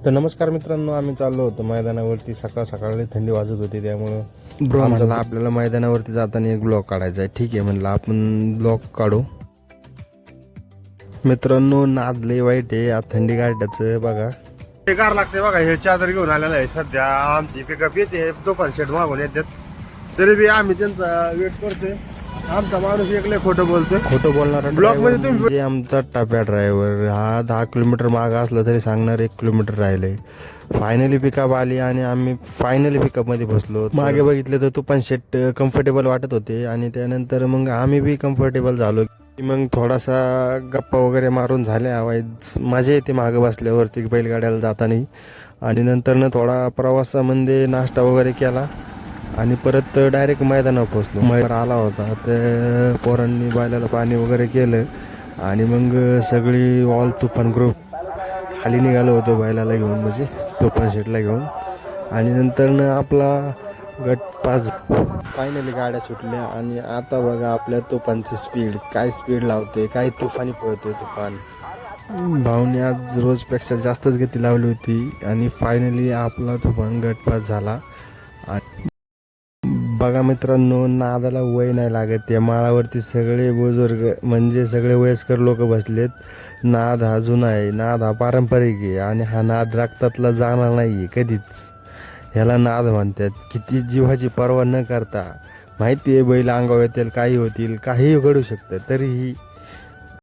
तर नमस्कार मित्रांनो, आम्ही चाललो होतो मैदानावरती. सकाळ सकाळी थंडी वाजत होती, त्यामुळं ब्रो म्हणला आपल्याला मैदानावरती जाताना एक ब्लॉग काढायचा आहे. ठीक आहे म्हणलं, आपण ब्लॉग काढू. मित्रांनो, नाद लय वाईट आहे आता थंडी गाड्याचं. बघा ते गार लागते बघा. हे चादर घेऊन आलेला आहे. सध्या आमची पिकअप येते, दुपार शेट मागून येतात, तरी बी आम्ही त्यांचा वेट करतोय. आमचा माणूस एकले खोटं बोलतोय. खोटं बोलणार ब्लॉक मध्ये तुम्ही आमचा टाप्या ड्रायव्हर हा 10 किलोमीटर मागं असलं तरी सांगणार 1 किलोमीटर राहिलंय. फायनली पिकअप आली आणि आम्ही फायनली पिकअप मध्ये बसलो. मागे बघितलं तर तुफान शेट कम्फर्टेबल वाटत होते आणि त्यानंतर मग आम्ही बी कम्फर्टेबल झालो. मग थोडासा गप्पा वगैरे मारून झाल्या. आवाज मजा येते मागं बसल्यावरती बैलगाड्याला जाताना. आणि नंतर थोडा प्रवासामध्ये नाश्ता वगैरे केला आणि परत डायरेक्ट मैदानावर पोचलो. मैदान आला होता, तर पोरांनी बैलाला पाणी वगैरे केलं आणि मग सगळी ऑल तुफान ग्रुप खाली निघालो होतो बैलाला घेऊन, म्हणजे तुफान शेटला घेऊन. आणि नंतर आपला गट 5 फायनली गाड्या सुटल्या. आणि आता बघा आपल्या तुफानची स्पीड, काय स्पीड लावते, काय तुफानी पळतोय तुफान. भाऊने आज रोजपेक्षा जास्तच गती लावली होती आणि फायनली आपला तुफान गट 5 झाला. बघा मित्रांनो, नादाला वय नाही लागत. या माळावरती सगळे बुजुर्ग म्हणजे सगळे वयस्कर लोक बसलेत. नाद हा जुना आहे, नाद हा पारंपरिक आहे आणि हा नाद रक्तातला जाणार नाही आहे कधीच. ह्याला नाद म्हणतात. किती जीवाची पर्वा न करता, माहिती आहे बैल अंगावर येतील, काही होतील, काहीही घडू शकतं, तरीही